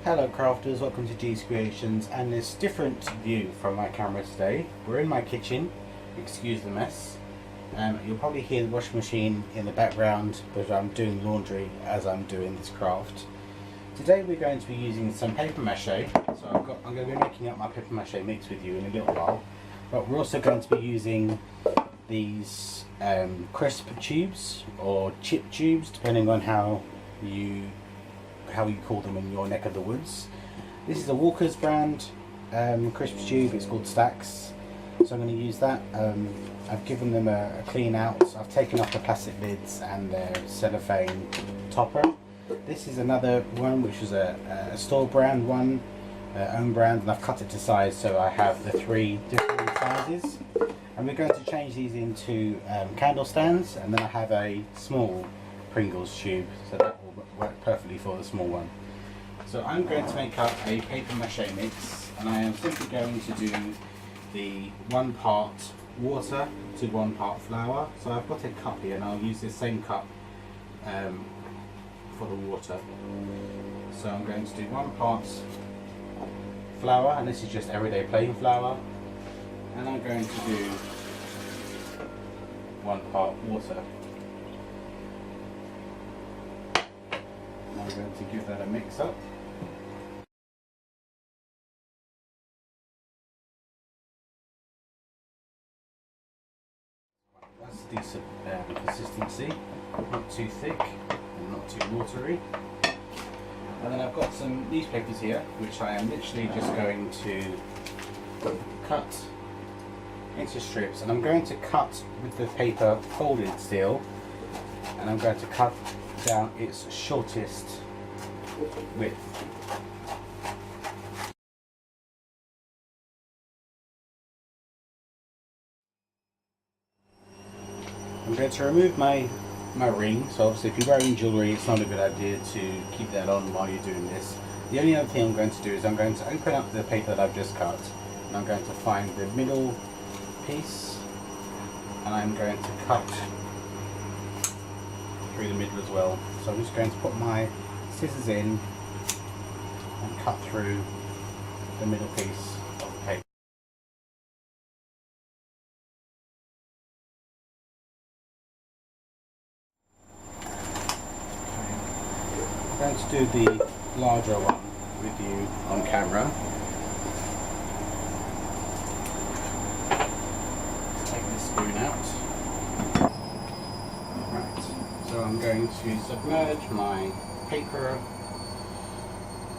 Hello crafters, welcome to G's Creations and this different view from my camera today. We're in my kitchen, excuse the mess. You'll probably hear the washing machine in the background, but I'm doing laundry as I'm doing this craft. Today we're going to be using some paper mache, so I'm going to be making up my paper mache mix with you in a little while. But we're also going to be using these crisp tubes or chip tubes, depending on how you call them in your neck of the woods. This is a Walker's brand crisp tube. It's called Stacks, so I'm going to use that. I've given them a clean out. So I've taken off the plastic lids and their cellophane topper. This is another one which is a store brand one, own brand, and I've cut it to size so I have the three different sizes. And we're going to change these into candle stands, and then I have a small Pringles tube, so that will work perfectly for the small one. So I'm going to make up a paper mache mix, and I am simply going to do the 1 part water to 1 part flour. So I've got a cup here and I'll use this same cup for the water. So I'm going to do 1 part flour, and this is just everyday plain flour, and I'm going to do 1 part water. I'm going to give that a mix up. That's decent consistency, not too thick and not too watery. And then I've got some newspapers here, which I am literally just going to cut into strips, and I'm going to cut with the paper folded still, and I'm going to cut down its shortest width. I'm going to remove my ring. So obviously if you're wearing jewellery, it's not a good idea to keep that on while you're doing this. The only other thing I'm going to do is I'm going to open up the paper that I've just cut, and I'm going to find the middle piece, and I'm going to cut through the middle as well. So I'm just going to put my scissors in and cut through the middle piece of the paper. I'm going to do the larger one with you on camera. Take this spoon out. So I'm going to submerge my paper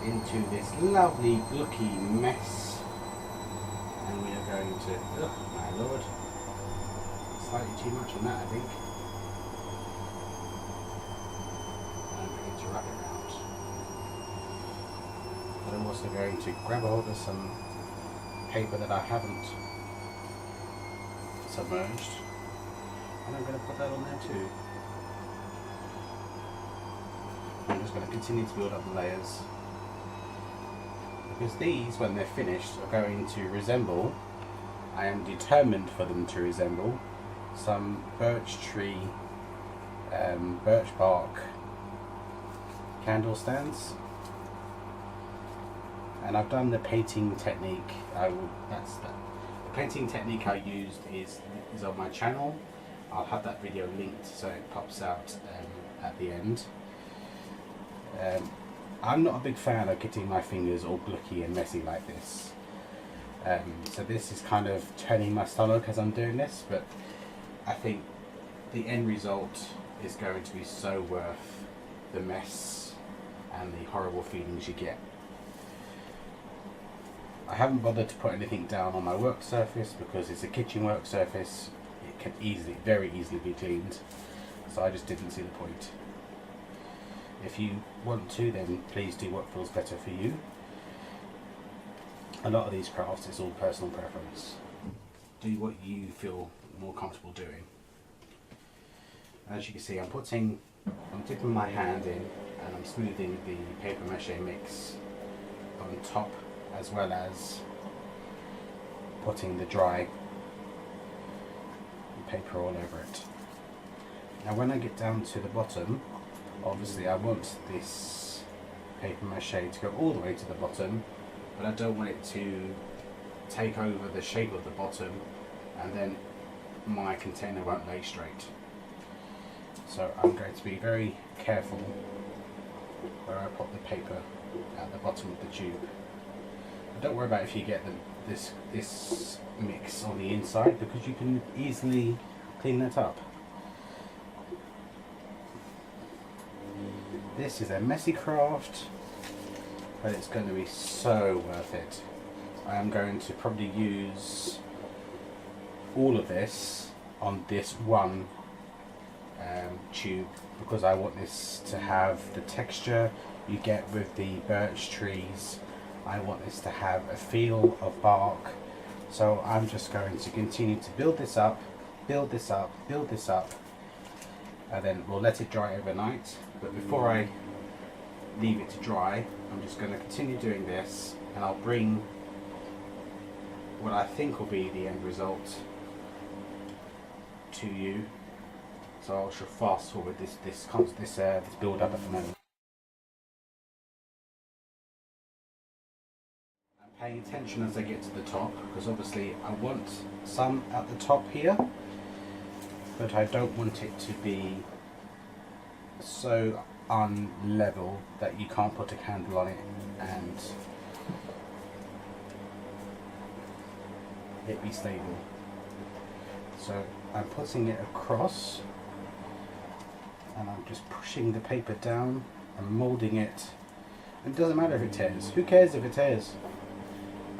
into this lovely looky mess, and we are going to, oh my lord, slightly too much on that I think. I'm going to wrap it around. But I'm also going to grab hold of some paper that I haven't submerged, and I'm going to put that on there too. I'm just going to continue to build up the layers, because these, when they're finished, are going to resemble, I am determined for them to resemble, some birch tree, birch bark candle stands. And I've done the painting technique. The painting technique I used is on my channel. I'll have that video linked so it pops out at the end. I'm not a big fan of getting my fingers all glucky and messy like this. So this is kind of turning my stomach as I'm doing this, but I think the end result is going to be so worth the mess and the horrible feelings you get. I haven't bothered to put anything down on my work surface because it's a kitchen work surface. It can very easily be cleaned, so I just didn't see the point. If you want to, then please do what feels better for you. A lot of these crafts, it's all personal preference. Do what you feel more comfortable doing. As you can see, I'm dipping my hand in and I'm smoothing the paper mache mix on top, as well as putting the dry paper all over it. Now when I get down to the bottom, obviously I want this paper mache to go all the way to the bottom, but I don't want it to take over the shape of the bottom and then my container won't lay straight. So I'm going to be very careful where I put the paper at the bottom of the tube. Don't worry about if you get this mix on the inside, because you can easily clean that up. This is a messy craft, but it's going to be so worth it. I am going to probably use all of this on this one tube, because I want this to have the texture you get with the birch trees. I want this to have a feel of bark. So I'm just going to continue to build this up, build this up, build this up, and then we'll let it dry overnight. But before I leave it to dry, I'm just going to continue doing this, and I'll bring what I think will be the end result to you. So I should fast forward this build up at the moment. I'm paying attention as I get to the top, because obviously I want some at the top here, but I don't want it to be so unlevel that you can't put a candle on it and it be stable. So I'm putting it across, and I'm just pushing the paper down and moulding it. It doesn't matter if it tears. Who cares if it tears?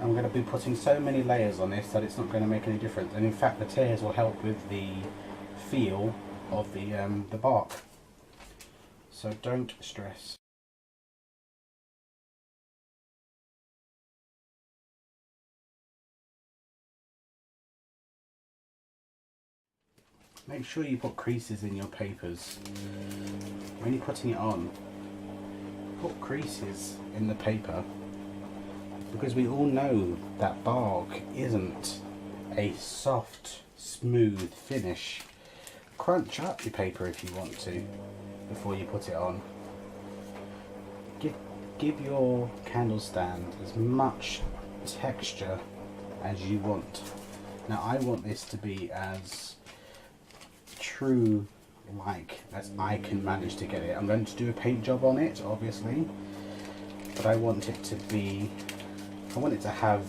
I'm going to be putting so many layers on this that it's not going to make any difference. And in fact, the tears will help with the feel of the bark. So don't stress. Make sure you put creases in your papers. When you're putting it on, put creases in the paper, because we all know that bark isn't a soft, smooth finish. Crunch up your paper if you want to before you put it on. Give your candle stand as much texture as you want. Now I want this to be as true like as I can manage to get it. I'm going to do a paint job on it, obviously, but I want it to be, I want it to have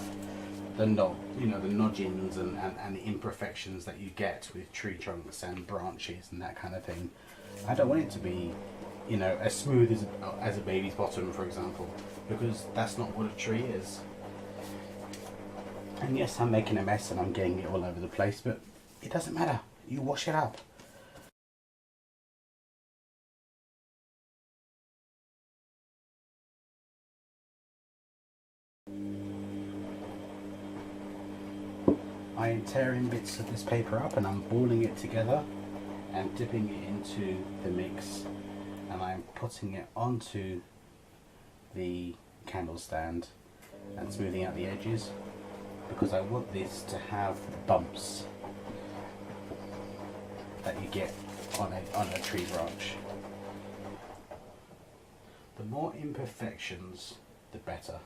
the nodgings and the imperfections that you get with tree trunks and branches and that kind of thing. I don't want it to be, as smooth as a baby's bottom, for example, because that's not what a tree is. And yes, I'm making a mess and I'm getting it all over the place, but it doesn't matter. You wash it up. I am tearing bits of this paper up and I'm balling it together and dipping it into the mix, and I'm putting it onto the candle stand and smoothing out the edges, because I want this to have bumps that you get on a tree branch. The more imperfections, the better.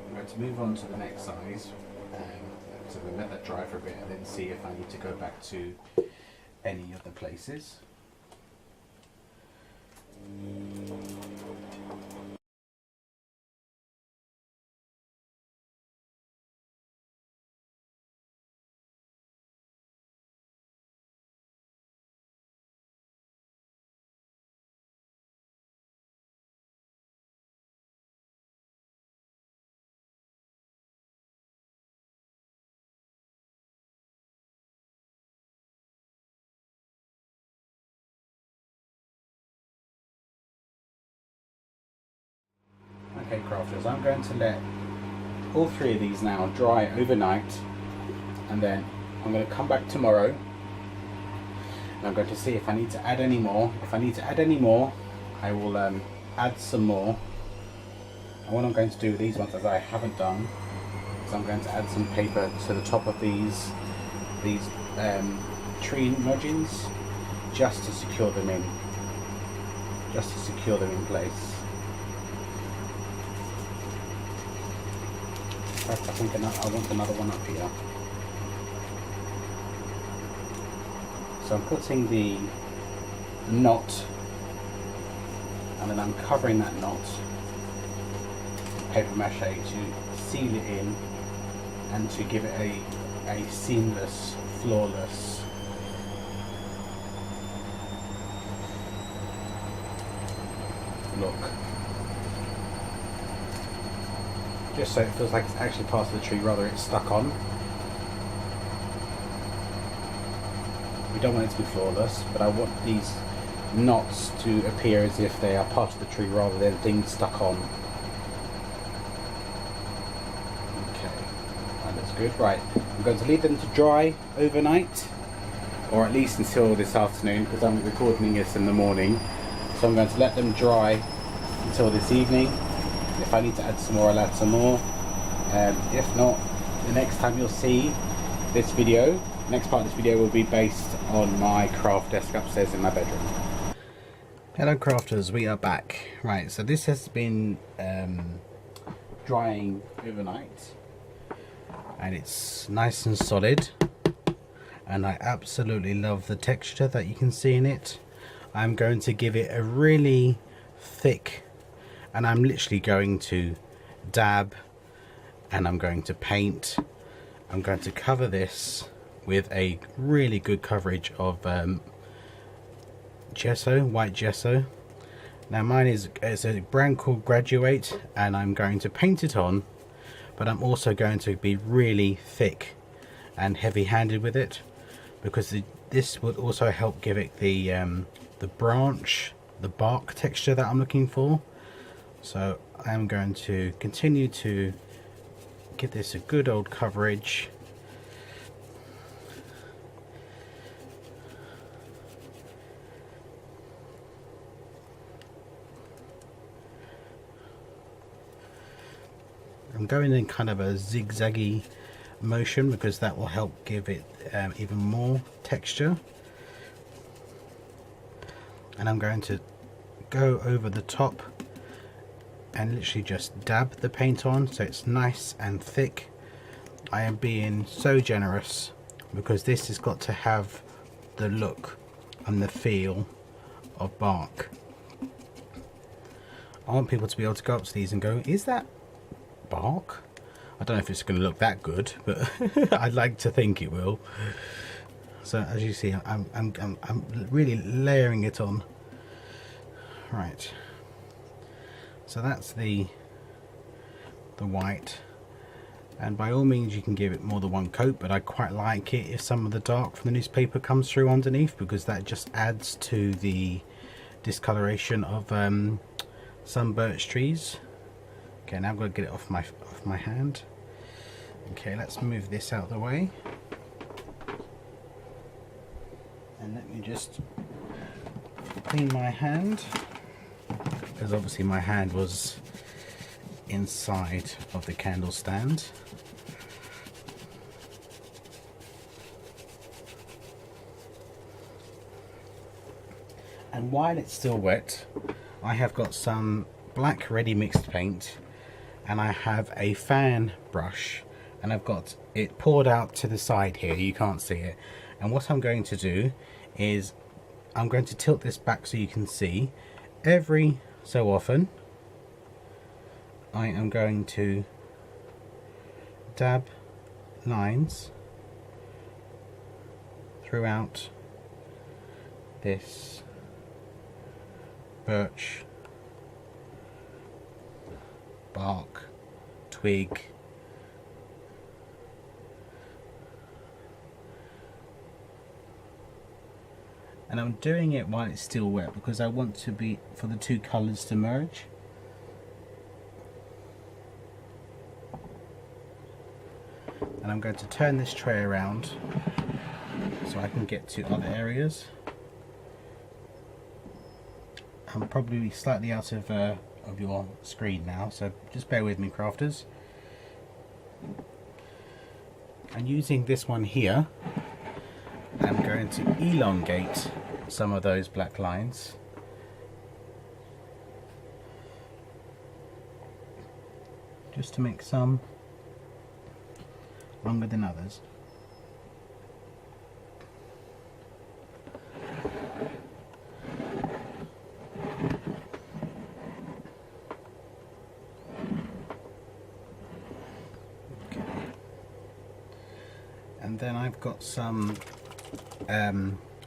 I'm going to move on to the next size, so we'll let that dry for a bit and then see if I need to go back to any of the places. Okay, crafters, I'm going to let all three of these now dry overnight, and then I'm going to come back tomorrow and I'm going to see if I need to add any more. If I need to add any more, I will add some more. And what I'm going to do with these ones, as I haven't done, is I'm going to add some paper to the top of these tree nudgings just to secure them in place. I think I want another one up here. So I'm putting the knot, and then I'm covering that knot with paper mache to seal it in and to give it a seamless, flawless look. Just so it feels like it's actually part of the tree rather it's stuck on. We don't want it to be flawless, but I want these knots to appear as if they are part of the tree rather than things stuck on. Okay, that looks good. Right, I'm going to leave them to dry overnight, or at least until this afternoon, because I'm recording this in the morning. So I'm going to let them dry until this evening. If I need to add some more, I'll add some more. If not, the next time you'll see this video, the next part of this video will be based on my craft desk upstairs in my bedroom. Hello crafters, we are back. Right, so this has been drying overnight and it's nice and solid, and I absolutely love the texture that you can see in it. I'm going to give it a really thick, and I'm literally going to dab and I'm going to paint. I'm going to cover this with a really good coverage of gesso, white gesso. Now mine is a brand called Graduate, and I'm going to paint it on, but I'm also going to be really thick and heavy-handed with it, because this would also help give it the branch, the bark texture that I'm looking for. So I'm going to continue to give this a good old coverage. I'm going in kind of a zigzaggy motion because that will help give it even more texture. And I'm going to go over the top and literally just dab the paint on so it's nice and thick. I am being so generous because this has got to have the look and the feel of bark. I want people to be able to go up to these and go, is that bark? I don't know if it's going to look that good, but I'd like to think it will. So as you see, I'm really layering it on. Right, so that's the white, and by all means you can give it more than one coat, but I quite like it if some of the dark from the newspaper comes through underneath, because that just adds to the discoloration of some birch trees. Okay, now I'm going to get it off my hand. Okay, let's move this out of the way, and let me just clean my hand, because obviously my hand was inside of the candle stand. And while it's still wet, I have got some black ready mixed paint, and I have a fan brush, and I've got it poured out to the side here, you can't see it. And what I'm going to do is I'm going to tilt this back so you can see. Every so often I am going to dab lines throughout this birch bark, twig, and I'm doing it while it's still wet because I want for the two colours to merge. And I'm going to turn this tray around so I can get to other areas. I'm probably slightly out of your screen now, so just bear with me, crafters. I'm using this one here, going to elongate some of those black lines. Just to make some longer than others. And then I've got some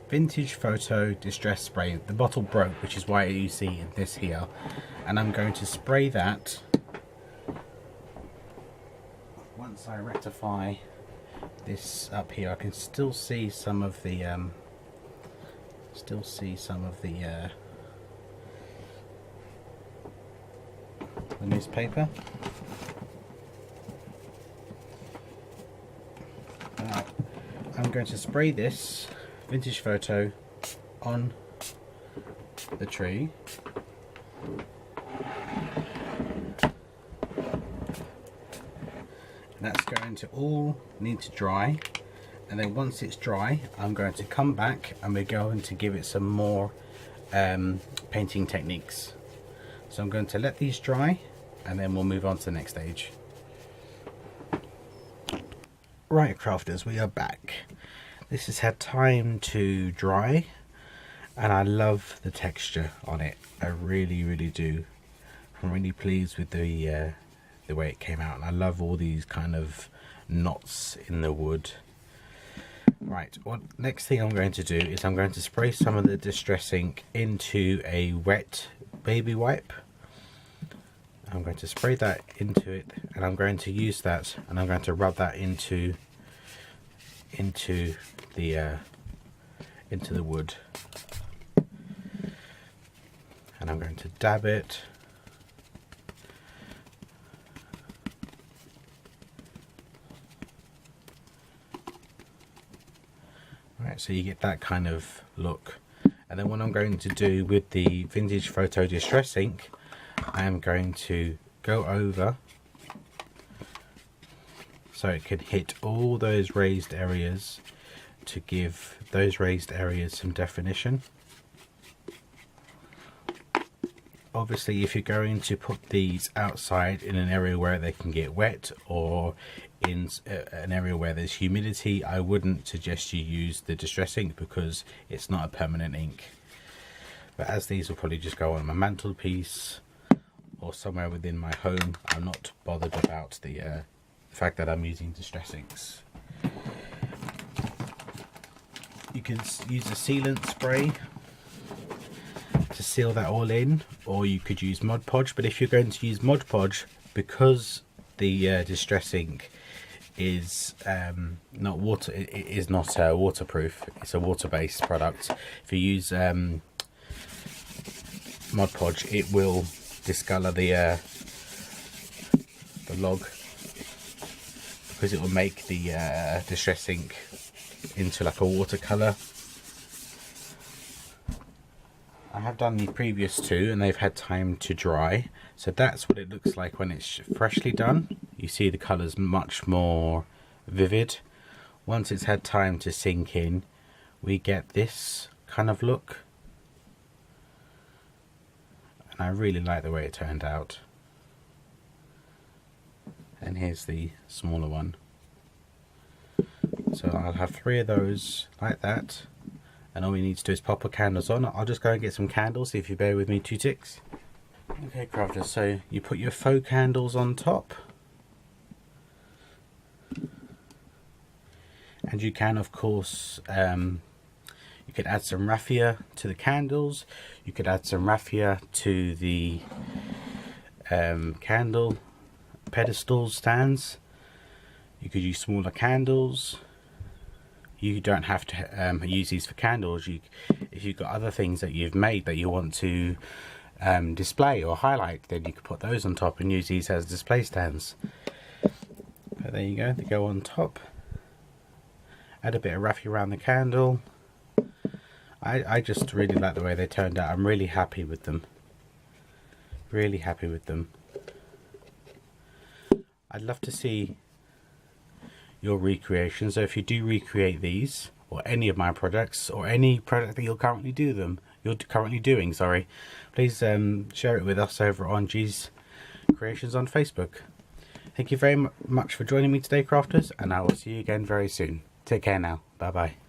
vintage photo distress spray. The bottle broke, which is why you see this here, and I'm going to spray that. Once I rectify this up here, I can still see some of the newspaper. I'm going to spray this vintage photo on the tree. That's going to all need to dry, and then once it's dry I'm going to come back and we're going to give it some more painting techniques. So I'm going to let these dry and then we'll move on to the next stage. Right crafters, we are back. This has had time to dry and I love the texture on it. I really do. I'm really pleased with the way it came out, and I love all these kind of knots in the wood. Right, what next thing I'm going to do is I'm going to spray some of the distress ink into a wet baby wipe. I'm going to spray that into it, and I'm going to use that and I'm going to rub that into the wood, and I'm going to dab it. Right, so you get that kind of look. And then what I'm going to do with the vintage photo distress ink, I am going to go over so it can hit all those raised areas to give those raised areas some definition. Obviously if you're going to put these outside in an area where they can get wet, or in an area where there's humidity, I wouldn't suggest you use the distress ink because it's not a permanent ink. But as these will probably just go on my mantelpiece or somewhere within my home, I'm not bothered about the fact that I'm using distress inks. You can use a sealant spray to seal that all in, or you could use Mod Podge. But if you're going to use Mod Podge, because the distress ink is not water, it is not waterproof, it's a water-based product. If you use Mod Podge, it will discolor the log, because it will make the distress ink into like a watercolor. I have done the previous two and they've had time to dry, so that's what it looks like when it's freshly done. You see the colours much more vivid. Once it's had time to sink in, we get this kind of look, and I really like the way it turned out. And here's the smaller one. So I'll have 3 of those like that, and all we need to do is pop our candles on. I'll just go and get some candles, if you bear with me 2 ticks. Okay crafters, so you put your faux candles on top, and you can of course you could add some raffia to the candles, you could add some raffia to the candle pedestal stands, you could use smaller candles. You don't have to use these for candles. If you've got other things that you've made that you want to display or highlight, then you can put those on top and use these as display stands. But there you go, they go on top. Add a bit of raffia around the candle. I just really like the way they turned out. I'm really happy with them. Really happy with them. I'd love to see your recreation. So if you do recreate these, or any of my projects, or any project that you're currently doing, sorry, please share it with us over on G's Creations on Facebook. Thank you very much for joining me today, crafters, and I will see you again very soon. Take care now. Bye bye.